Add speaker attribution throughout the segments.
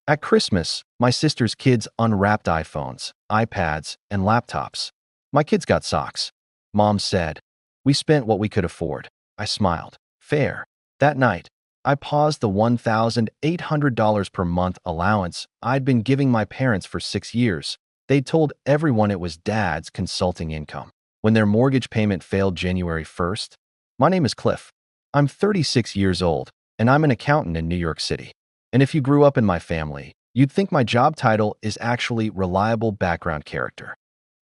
Speaker 1: At Christmas, my sister's kids unwrapped iPhones, iPads, and laptops. My kids got socks. Mom said, "We spent what we could afford." I smiled. Fair. That night, I paused the $1,800 per month allowance I'd been giving my parents for 6 years. They'd told everyone it was Dad's consulting income. When their mortgage payment failed January 1st, my name is Cliff. I'm 36 years old, and I'm an accountant in New York City. And if you grew up in my family, you'd think my job title is actually reliable background character.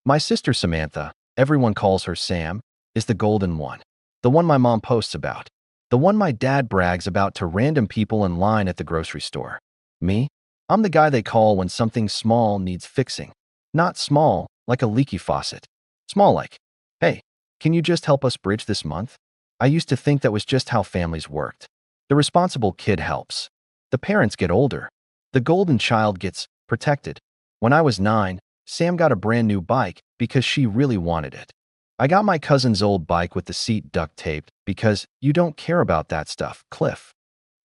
Speaker 1: My sister Samantha, everyone calls her Sam, is the golden one. The one my mom posts about. The one my dad brags about to random people in line at the grocery store. Me? I'm the guy they call when something small needs fixing. Not small, like a leaky faucet. Small like, "Hey, can you just help us bridge this month?" I used to think that was just how families worked. The responsible kid helps. The parents get older. The golden child gets protected. When I was 9, Sam got a brand new bike because she really wanted it. I got my cousin's old bike with the seat duct taped because you don't care about that stuff, Cliff.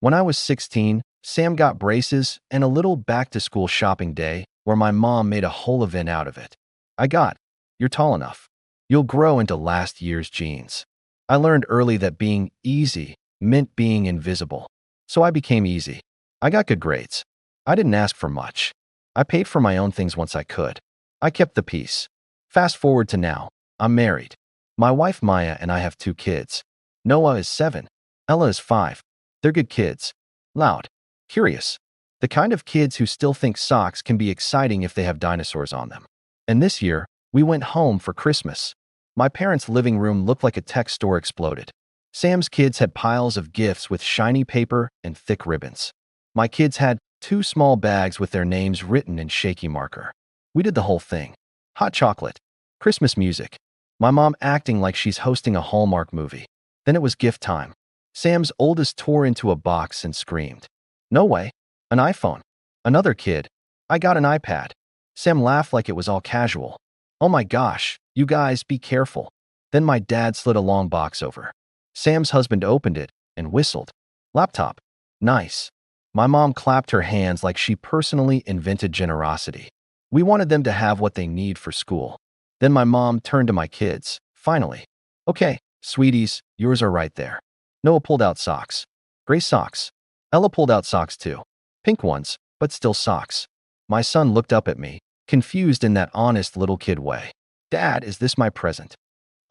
Speaker 1: When I was 16, Sam got braces and a little back-to-school shopping day where my mom made a whole event out of it. I got, "You're tall enough. You'll grow into last year's jeans." I learned early that being easy meant being invisible. So I became easy. I got good grades. I didn't ask for much. I paid for my own things once I could. I kept the peace. Fast forward to now. I'm married. My wife Maya and I have 2 kids. Noah is 7. Ella is 5. They're good kids. Loud. Curious. The kind of kids who still think socks can be exciting if they have dinosaurs on them. And this year, we went home for Christmas. My parents' living room looked like a tech store exploded. Sam's kids had piles of gifts with shiny paper and thick ribbons. My kids had 2 small bags with their names written in shaky marker. We did the whole thing. Hot chocolate. Christmas music. My mom acting like she's hosting a Hallmark movie. Then it was gift time. Sam's oldest tore into a box and screamed. "No way. An iPhone." Another kid. "I got an iPad." Sam laughed like it was all casual. "Oh my gosh, you guys be careful." Then my dad slid a long box over. Sam's husband opened it and whistled. "Laptop. Nice." My mom clapped her hands like she personally invented generosity. We wanted them to have what they need for school. Then my mom turned to my kids. Finally. "Okay, sweeties, yours are right there." Noah pulled out socks. Gray socks. Ella pulled out socks too. Pink ones, but still socks. My son looked up at me, confused in that honest little kid way. "Dad, is this my present?"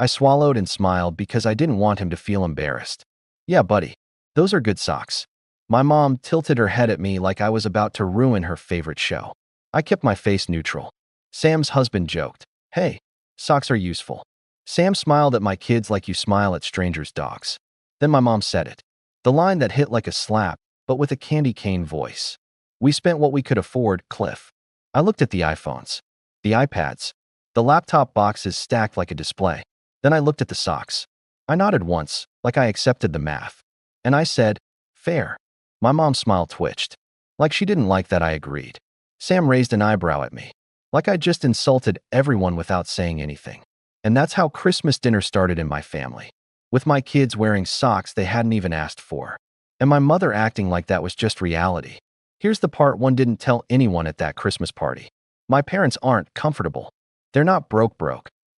Speaker 1: I swallowed and smiled because I didn't want him to feel embarrassed. "Yeah, buddy. Those are good socks." My mom tilted her head at me like I was about to ruin her favorite show. I kept my face neutral. Sam's husband joked, "Hey, socks are useful." Sam smiled at my kids like you smile at strangers' dogs. Then my mom said it. The line that hit like a slap, but with a candy cane voice. "We spent what we could afford, Cliff." I looked at the iPhones, the iPads, the laptop boxes stacked like a display. Then I looked at the socks. I nodded once, like I accepted the math. And I said, "Fair." My mom's smile twitched. Like she didn't like that I agreed. Sam raised an eyebrow at me. Like I just insulted everyone without saying anything. And that's how Christmas dinner started in my family. With my kids wearing socks they hadn't even asked for. And my mother acting like that was just reality. Here's the part one didn't tell anyone at that Christmas party. My parents aren't comfortable. They're not broke,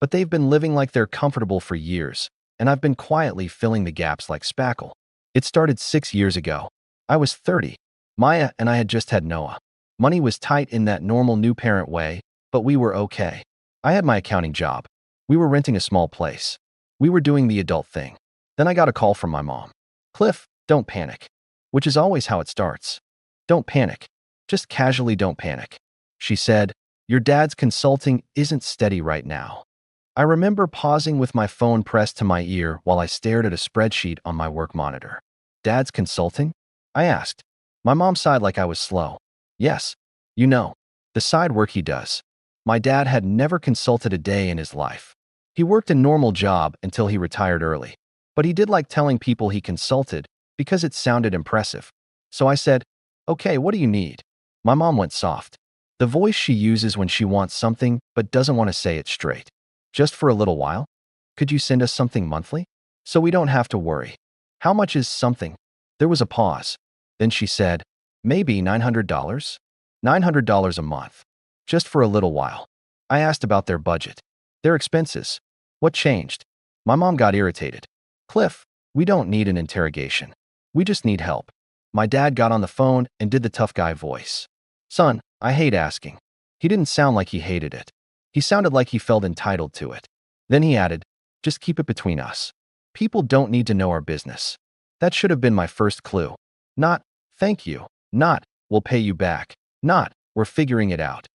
Speaker 1: but they've been living like they're comfortable for years, and I've been quietly filling the gaps like spackle. It started 6 years ago. I was 30. Maya and I had just had Noah. Money was tight in that normal new parent way, but we were okay. I had my accounting job. We were renting a small place. We were doing the adult thing. Then I got a call from my mom. "Cliff, don't panic." Which is always how it starts. "Don't panic. Just casually don't panic." She said, "Your dad's consulting isn't steady right now." I remember pausing with my phone pressed to my ear while I stared at a spreadsheet on my work monitor. "Dad's consulting?" I asked. My mom sighed like I was slow. "Yes. You know, the side work he does." My dad had never consulted a day in his life. He worked a normal job until he retired early. But he did like telling people he consulted because it sounded impressive. So I said, "Okay, what do you need?" My mom went soft. The voice she uses when she wants something but doesn't want to say it straight. "Just for a little while? Could you send us something monthly? So we don't have to worry." "How much is something?" There was a pause. Then she said, "Maybe $900? $900 a month. Just for a little while. I asked about their budget. Their expenses. What changed? My mom got irritated. Cliff, we don't need an interrogation. We just need help. My dad got on the phone and did the tough guy voice. Son, I hate asking. He didn't sound like he hated it. He sounded like he felt entitled to it. Then he added, just keep it between us. People don't need to know our business. That should have been my first clue. Not, thank you. Not, we'll pay you back. Not, we're figuring it out.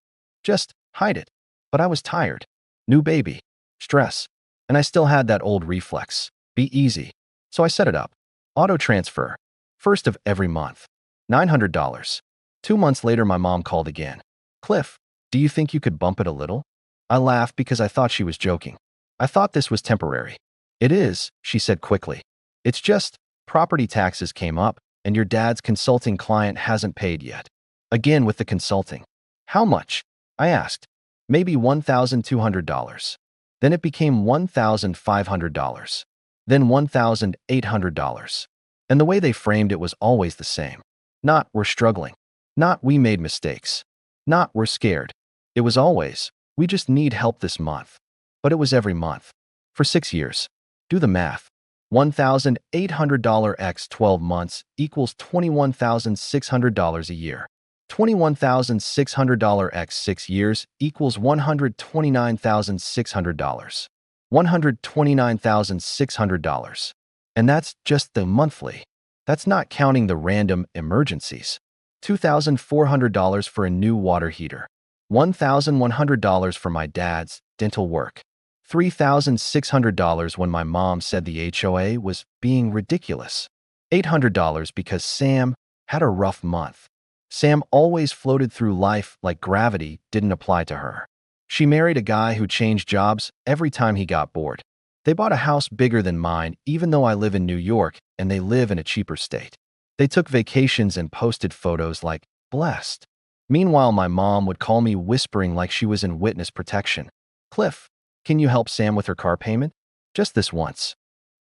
Speaker 1: Just, hide it. But I was tired. New baby. Stress. And I still had that old reflex. Be easy. So I set it up. Auto transfer. First of every month. $900. 2 months later, my mom called again. Cliff, do you think you could bump it a little? I laughed because I thought she was joking. I thought this was temporary. It is, she said quickly. It's just, property taxes came up, and your dad's consulting client hasn't paid yet. Again with the consulting. How much? I asked. Maybe $1,200. Then it became $1,500. Then $1,800. And the way they framed it was always the same. Not, we're struggling. Not, we made mistakes. Not, we're scared. It was always, we just need help this month. But it was every month. For 6 years. Do the math. $1,800 x 12 months equals $21,600 a year. $21,600 x 6 years equals $129,600. $129,600. And that's just the monthly. That's not counting the random emergencies. $2,400 for a new water heater. $1,100 for my dad's dental work. $3,600 when my mom said the HOA was being ridiculous. $800 because Sam had a rough month. Sam always floated through life like gravity didn't apply to her. She married a guy who changed jobs every time he got bored. They bought a house bigger than mine, even though I live in New York and they live in a cheaper state. They took vacations and posted photos like, blessed. Meanwhile, my mom would call me whispering like she was in witness protection. Cliff, can you help Sam with her car payment? Just this once.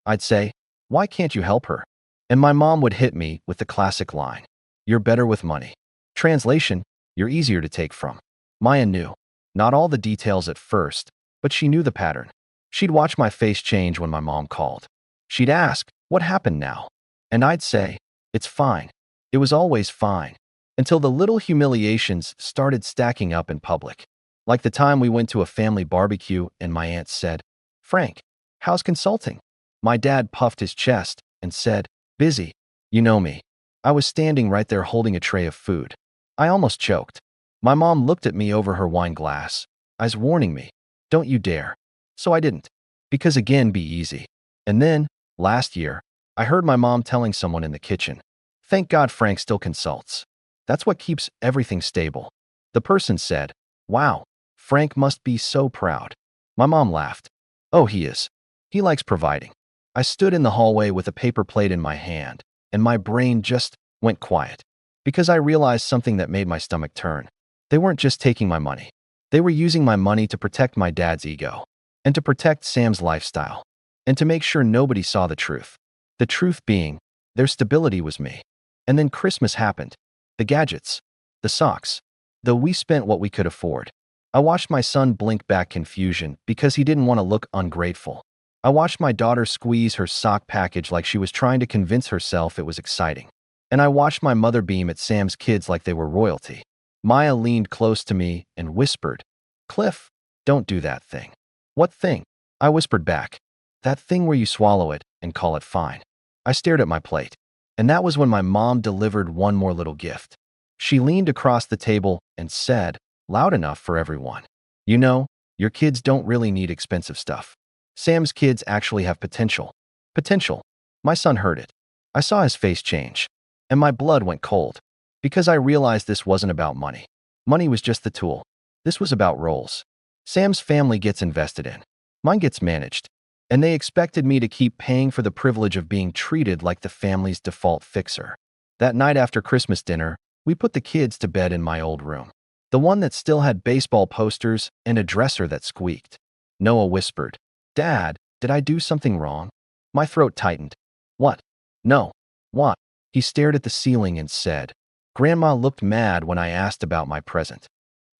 Speaker 1: I'd say, why can't you help her? And my mom would hit me with the classic line. You're better with money. Translation, you're easier to take from. Maya knew. Not all the details at first, but she knew the pattern. She'd watch my face change when my mom called. She'd ask, what happened now? And I'd say, it's fine. It was always fine. Until the little humiliations started stacking up in public. Like the time we went to a family barbecue and my aunt said, Frank, how's consulting? My dad puffed his chest and said, busy. You know me. I was standing right there holding a tray of food. I almost choked. My mom looked at me over her wine glass, eyes warning me, don't you dare. So I didn't. Because again, be easy. And then, last year, I heard my mom telling someone in the kitchen, thank God Frank still consults. That's what keeps everything stable. The person said, wow, Frank must be so proud. My mom laughed. Oh, he is. He likes providing. I stood in the hallway with a paper plate in my hand, and my brain just went quiet. Because I realized something that made my stomach turn. They weren't just taking my money. They were using my money to protect my dad's ego, and to protect Sam's lifestyle, and to make sure nobody saw the truth. The truth being, their stability was me. And then Christmas happened. The gadgets. The socks. Though we spent what we could afford. I watched my son blink back confusion because he didn't want to look ungrateful. I watched my daughter squeeze her sock package like she was trying to convince herself it was exciting. And I watched my mother beam at Sam's kids like they were royalty. Maya leaned close to me and whispered, Cliff, don't do that thing. What thing? I whispered back. That thing where you swallow it and call it fine. I stared at my plate. And that was when my mom delivered one more little gift. She leaned across the table and said, loud enough for everyone, you know, your kids don't really need expensive stuff. Sam's kids actually have potential. Potential. My son heard it. I saw his face change. And my blood went cold. Because I realized this wasn't about money. Money was just the tool. This was about roles. Sam's family gets invested in. Mine gets managed. And they expected me to keep paying for the privilege of being treated like the family's default fixer. That night after Christmas dinner, we put the kids to bed in my old room. The one that still had baseball posters and a dresser that squeaked. Noah whispered, Dad, did I do something wrong? My throat tightened. What? No. What? He stared at the ceiling and said, Grandma looked mad when I asked about my present.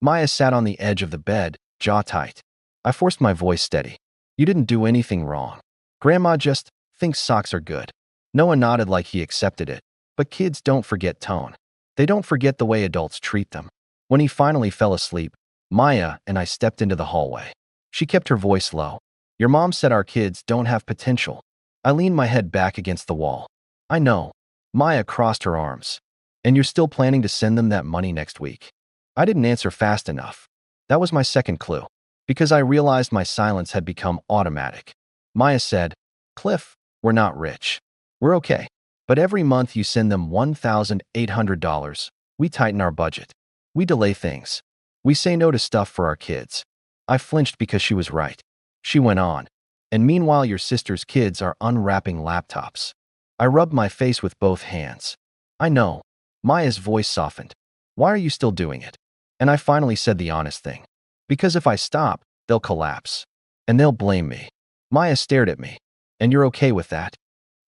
Speaker 1: Maya sat on the edge of the bed, jaw tight. I forced my voice steady. You didn't do anything wrong. Grandma just thinks socks are good. Noah nodded like he accepted it. But kids don't forget tone. They don't forget the way adults treat them. When he finally fell asleep, Maya and I stepped into the hallway. She kept her voice low. Your mom said our kids don't have potential. I leaned my head back against the wall. I know. Maya crossed her arms. And you're still planning to send them that money next week? I didn't answer fast enough. That was my second clue. Because I realized my silence had become automatic. Maya said, Cliff, we're not rich. We're okay. But every month you send them $1,800. We tighten our budget. We delay things. We say no to stuff for our kids. I flinched because she was right. She went on. And meanwhile your sister's kids are unwrapping laptops. I rubbed my face with both hands. I know. Maya's voice softened. Why are you still doing it? And I finally said the honest thing. Because if I stop, they'll collapse. And they'll blame me. Maya stared at me. And you're okay with that?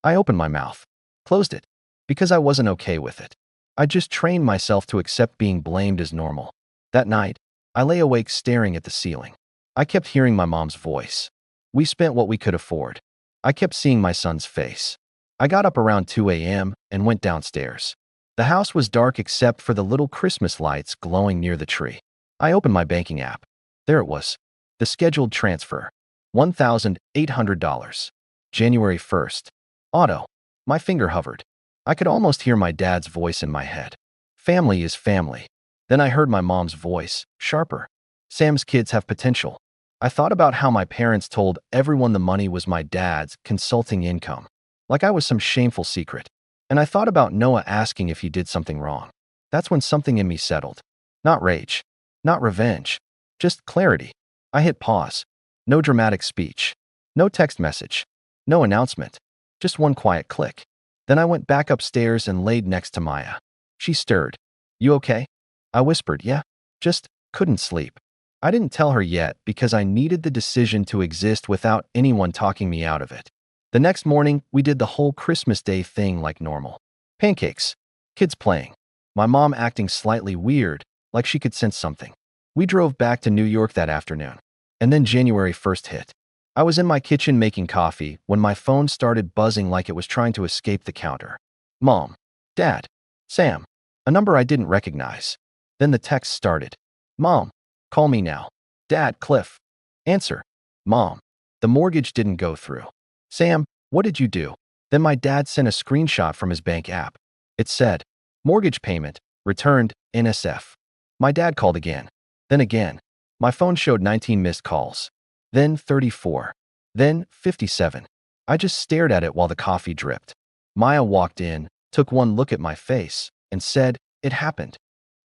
Speaker 1: I opened my mouth. Closed it. Because I wasn't okay with it. I just trained myself to accept being blamed as normal. That night, I lay awake staring at the ceiling. I kept hearing my mom's voice. We spent what we could afford. I kept seeing my son's face. I got up around 2 a.m. and went downstairs. The house was dark except for the little Christmas lights glowing near the tree. I opened my banking app. There it was. The scheduled transfer. $1,800. January 1st. Auto. My finger hovered. I could almost hear my dad's voice in my head. Family is family. Then I heard my mom's voice, sharper. Sam's kids have potential. I thought about how my parents told everyone the money was my dad's consulting income. Like I was some shameful secret. And I thought about Noah asking if he did something wrong. That's when something in me settled. Not rage. Not revenge. Just clarity. I hit pause. No dramatic speech. No text message. No announcement. Just one quiet click. Then I went back upstairs and laid next to Maya. She stirred. You okay? I whispered, yeah. Just couldn't sleep. I didn't tell her yet because I needed the decision to exist without anyone talking me out of it. The next morning, we did the whole Christmas Day thing like normal. Pancakes. Kids playing. My mom acting slightly weird, like she could sense something. We drove back to New York that afternoon. And then January 1st hit. I was in my kitchen making coffee when my phone started buzzing like it was trying to escape the counter. Mom. Dad. Sam. A number I didn't recognize. Then the text started. Mom. Call me now. Dad. Cliff. Answer. Mom. The mortgage didn't go through. Sam. What did you do? Then my dad sent a screenshot from his bank app. It said, mortgage payment, returned, NSF. My dad called again. Then again. My phone showed 19 missed calls. Then 34. Then 57. I just stared at it while the coffee dripped. Maya walked in, took one look at my face, and said, it happened.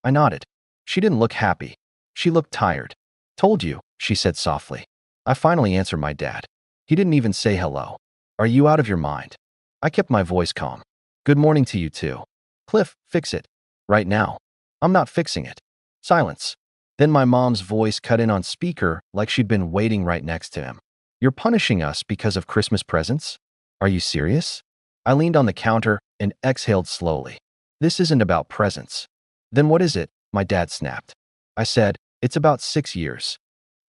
Speaker 1: I nodded. She didn't look happy. She looked tired. Told you, she said softly. I finally answered my dad. He didn't even say hello. Are you out of your mind? I kept my voice calm. Good morning to you too. Cliff, fix it. Right now. I'm not fixing it. Silence. Then my mom's voice cut in on speaker like she'd been waiting right next to him. You're punishing us because of Christmas presents? Are you serious? I leaned on the counter and exhaled slowly. This isn't about presents. Then what is it? My dad snapped. I said, it's about 6 years.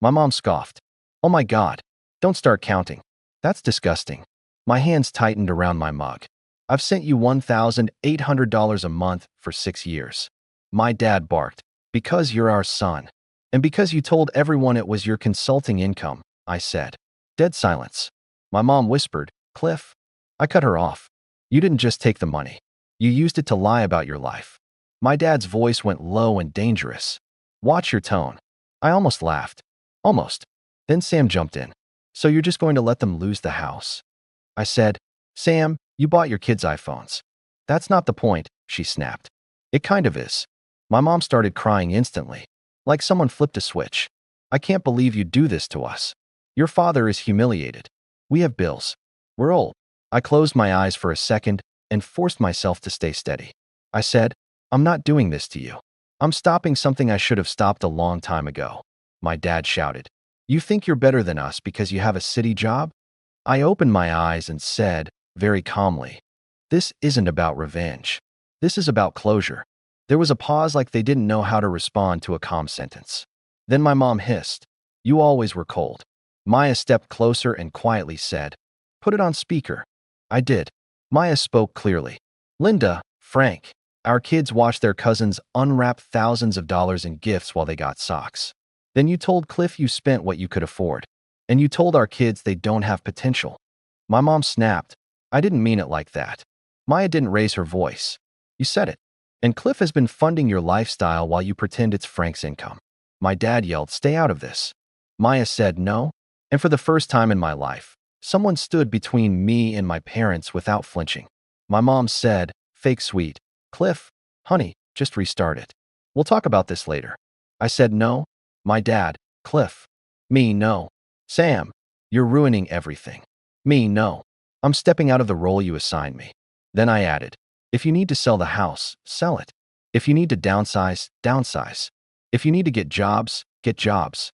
Speaker 1: My mom scoffed. Oh my God. Don't start counting. That's disgusting. My hands tightened around my mug. I've sent you $1,800 a month for 6 years. My dad barked. Because you're our son. And because you told everyone it was your consulting income, I said. Dead silence. My mom whispered, Cliff. I cut her off. You didn't just take the money. You used it to lie about your life. My dad's voice went low and dangerous. Watch your tone. I almost laughed. Almost. Then Sam jumped in. So you're just going to let them lose the house? I said, Sam, you bought your kids iPhones. That's not the point, she snapped. It kind of is. My mom started crying instantly, like someone flipped a switch. I can't believe you do this to us. Your father is humiliated. We have bills. We're old. I closed my eyes for a second and forced myself to stay steady. I said, I'm not doing this to you. I'm stopping something I should have stopped a long time ago. My dad shouted. You think you're better than us because you have a city job? I opened my eyes and said, very calmly, this isn't about revenge. This is about closure. There was a pause like they didn't know how to respond to a calm sentence. Then my mom hissed, "You always were cold." Maya stepped closer and quietly said, "Put it on speaker." I did. Maya spoke clearly. "Linda, Frank, our kids watched their cousins unwrap thousands of dollars in gifts while they got socks. Then you told Cliff you spent what you could afford. And you told our kids they don't have potential." My mom snapped, "I didn't mean it like that." Maya didn't raise her voice. "You said it. And Cliff has been funding your lifestyle while you pretend it's Frank's income." My dad yelled, "Stay out of this." Maya said no. And for the first time in my life, someone stood between me and my parents without flinching. My mom said, fake sweet, "Cliff, honey, just restart it. We'll talk about this later." I said no. My dad, "Cliff." Me, "No." "Sam, you're ruining everything." Me, "No. I'm stepping out of the role you assigned me." Then I added, "If you need to sell the house, sell it. If you need to downsize, downsize. If you need to get jobs, get jobs."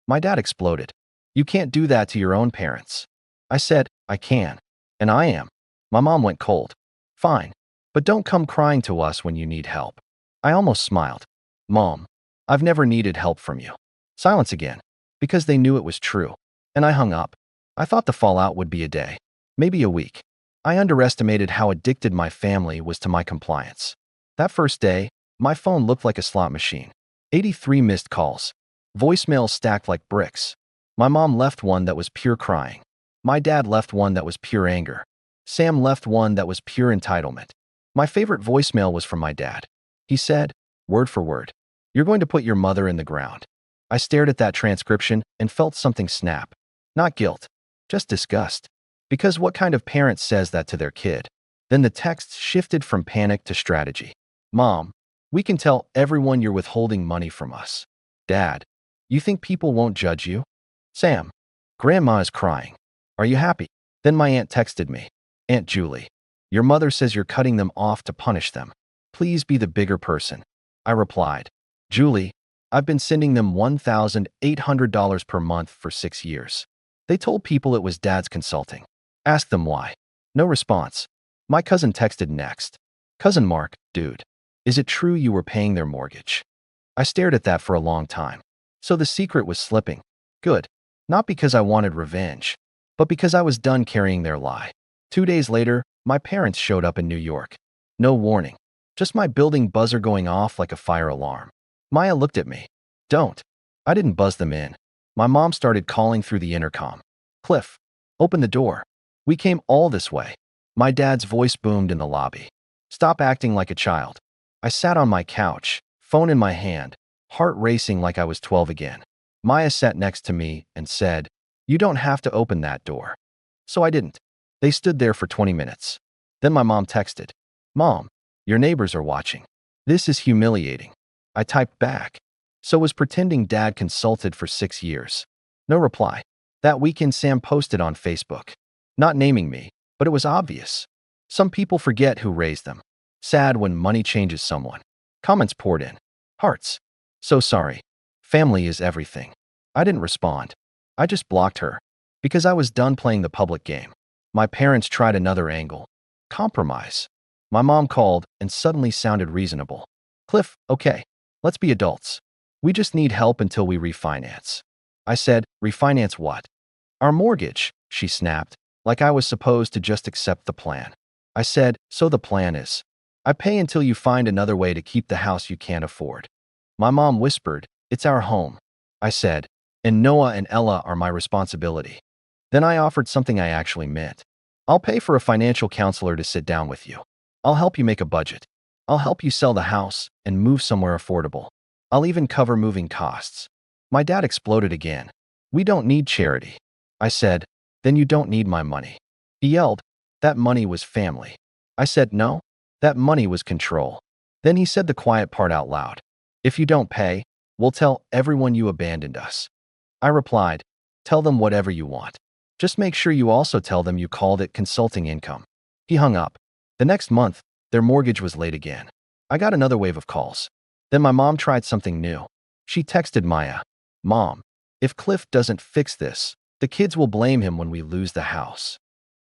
Speaker 1: My dad exploded. "You can't do that to your own parents." I said, "I can. And I am." My mom went cold. "Fine. But don't come crying to us when you need help." I almost smiled. "Mom, I've never needed help from you." Silence again, because they knew it was true. And I hung up. I thought the fallout would be a day, maybe a week. I underestimated how addicted my family was to my compliance. That first day, my phone looked like a slot machine. 83 missed calls. Voicemails stacked like bricks. My mom left one that was pure crying. My dad left one that was pure anger. Sam left one that was pure entitlement. My favorite voicemail was from my dad. He said, word for word, "You're going to put your mother in the ground." I stared at that transcription and felt something snap. Not guilt, just disgust. Because what kind of parent says that to their kid? Then the text shifted from panic to strategy. "Mom, we can tell everyone you're withholding money from us." "Dad, you think people won't judge you?" "Sam, Grandma is crying. Are you happy?" Then my aunt texted me. "Aunt Julie, your mother says you're cutting them off to punish them. Please be the bigger person." I replied, "Julie, I've been sending them $1,800 per month for 6 years. They told people it was Dad's consulting. Ask them why." No response. My cousin texted next. "Cousin Mark, dude, is it true you were paying their mortgage?" I stared at that for a long time. So the secret was slipping. Good. Not because I wanted revenge, but because I was done carrying their lie. 2 days later, my parents showed up in New York. No warning. Just my building buzzer going off like a fire alarm. Maya looked at me. "Don't." I didn't buzz them in. My mom started calling through the intercom. "Cliff, open the door. We came all this way." My dad's voice boomed in the lobby. "Stop acting like a child." I sat on my couch, phone in my hand, heart racing like I was 12 again. Maya sat next to me and said, "You don't have to open that door." So I didn't. They stood there for 20 minutes. Then my mom texted, "Mom, your neighbors are watching. This is humiliating." I typed back. So was pretending Dad consulted for 6 years. No reply. That weekend Sam posted on Facebook. Not naming me, but it was obvious. Some people forget who raised them. Sad when money changes someone. Comments poured in. Hearts. So sorry. Family is everything. I didn't respond. I just blocked her. Because I was done playing the public game. My parents tried another angle. Compromise. My mom called and suddenly sounded reasonable. "Cliff, okay. Let's be adults. We just need help until we refinance." I said, "Refinance what?" "Our mortgage," she snapped, like I was supposed to just accept the plan. I said, "So the plan is, I pay until you find another way to keep the house you can't afford." My mom whispered, "It's our home." I said, "And Noah and Ella are my responsibility." Then I offered something I actually meant. "I'll pay for a financial counselor to sit down with you. I'll help you make a budget. I'll help you sell the house and move somewhere affordable. I'll even cover moving costs." My dad exploded again. "We don't need charity." I said, "Then you don't need my money." He yelled, "That money was family." I said, "No, that money was control." Then he said the quiet part out loud. "If you don't pay, we'll tell everyone you abandoned us." I replied, "Tell them whatever you want. Just make sure you also tell them you called it consulting income." He hung up. The next month, their mortgage was late again. I got another wave of calls. Then my mom tried something new. She texted Maya, "Mom, if Cliff doesn't fix this, the kids will blame him when we lose the house."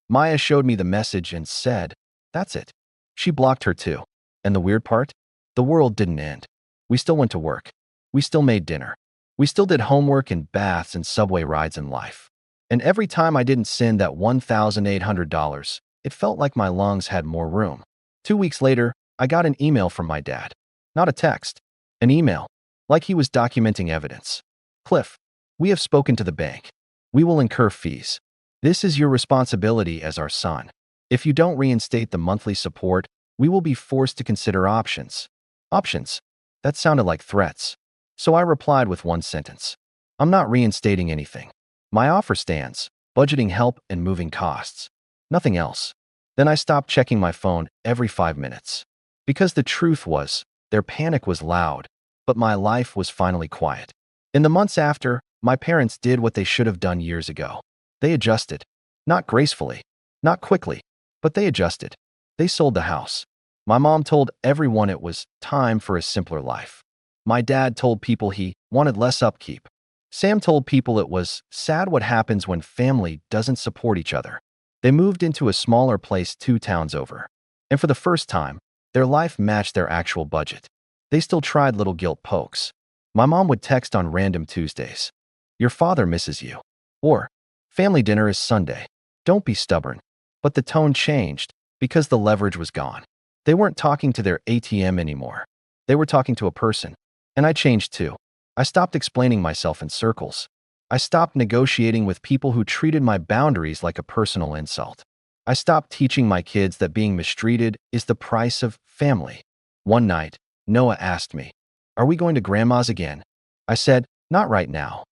Speaker 1: Maya showed me the message and said, "That's it." She blocked her too. And the weird part? The world didn't end. We still went to work. We still made dinner. We still did homework and baths and subway rides in life. And every time I didn't send that $1,800, it felt like my lungs had more room. 2 weeks later, I got an email from my dad. Not a text. An email. Like he was documenting evidence. Cliff, we have spoken to the bank. We will incur fees. This is your responsibility as our son. If you don't reinstate the monthly support, we will be forced to consider options. Options? That sounded like threats. So I replied with one sentence. I'm not reinstating anything. My offer stands, budgeting help and moving costs. Nothing else. Then I stopped checking my phone every 5 minutes. Because the truth was, their panic was loud, but my life was finally quiet. In the months after, my parents did what they should have done years ago. They adjusted. Not gracefully, not quickly, but they adjusted. They sold the house. My mom told everyone it was time for a simpler life. My dad told people he wanted less upkeep. Sam told people it was sad what happens when family doesn't support each other. They moved into a smaller place 2 towns over. And for the first time, their life matched their actual budget. They still tried little guilt pokes. My mom would text on random Tuesdays. Your father misses you. Or, family dinner is Sunday. Don't be stubborn. But the tone changed because the leverage was gone. They weren't talking to their ATM anymore. They were talking to a person. And I changed too. I stopped explaining myself in circles. I stopped negotiating with people who treated my boundaries like a personal insult. I stopped teaching my kids that being mistreated is the price of family. One night, Noah asked me, "Are we going to Grandma's again?" I said, "Not right now."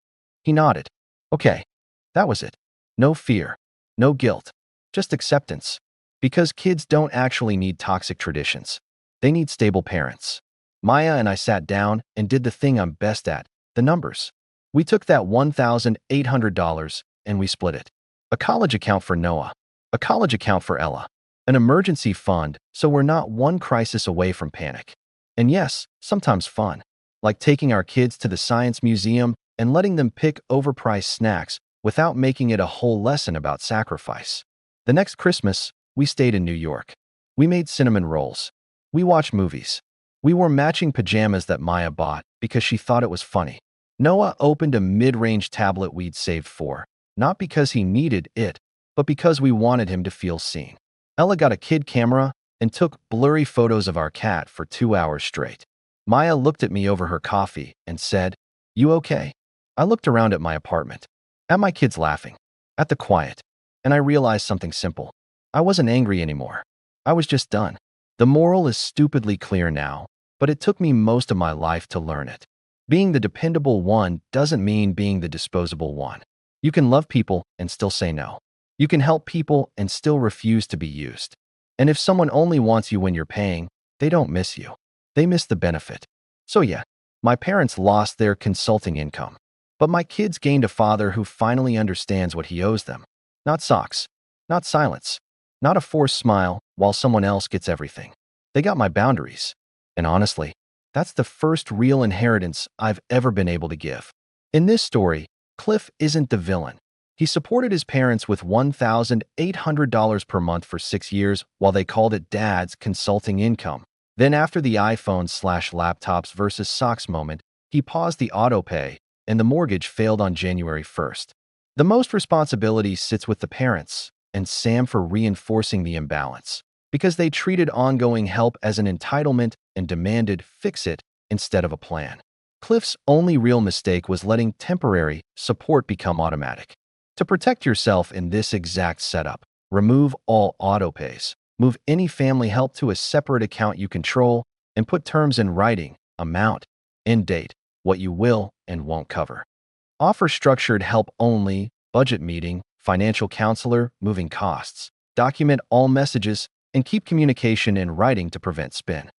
Speaker 1: He nodded. Okay, that was it. No fear, no guilt, just acceptance. Because kids don't actually need toxic traditions. They need stable parents. Maya and I sat down and did the thing I'm best at, the numbers. We took that $1,800 and we split it. A college account for Noah, a college account for Ella, an emergency fund so we're not one crisis away from panic. And yes, sometimes fun, like taking our kids to the science museum and letting them pick overpriced snacks without making it a whole lesson about sacrifice. The next Christmas, we stayed in New York. We made cinnamon rolls. We watched movies. We wore matching pajamas that Maya bought because she thought it was funny. Noah opened a mid-range tablet we'd saved for, not because he needed it, but because we wanted him to feel seen. Ella got a kid camera and took blurry photos of our cat for 2 hours straight. Maya looked at me over her coffee and said, "You okay?" I looked around at my apartment, at my kids laughing, at the quiet, and I realized something simple. I wasn't angry anymore. I was just done. The moral is stupidly clear now, but it took me most of my life to learn it. Being the dependable one doesn't mean being the disposable one. You can love people and still say no. You can help people and still refuse to be used. And if someone only wants you when you're paying, they don't miss you. They miss the benefit. So yeah, my parents lost their consulting income. But my kids gained a father who finally understands what he owes them. Not socks, not silence, not a forced smile while someone else gets everything. They got my boundaries. And honestly, that's the first real inheritance I've ever been able to give. In this story, Cliff isn't the villain. He supported his parents with $1,800 per month for 6 years while they called it Dad's consulting income. Then after the iPhones/laptops versus socks moment, he paused the autopay and the mortgage failed on January 1st. The most responsibility sits with the parents and Sam for reinforcing the imbalance because they treated ongoing help as an entitlement and demanded fix it instead of a plan. Cliff's only real mistake was letting temporary support become automatic. To protect yourself in this exact setup, remove all autopays, move any family help to a separate account you control, and put terms in writing, amount, end date, what you will and won't cover. Offer structured help only, budget meeting, financial counselor, moving costs. Document all messages, and keep communication in writing to prevent spin.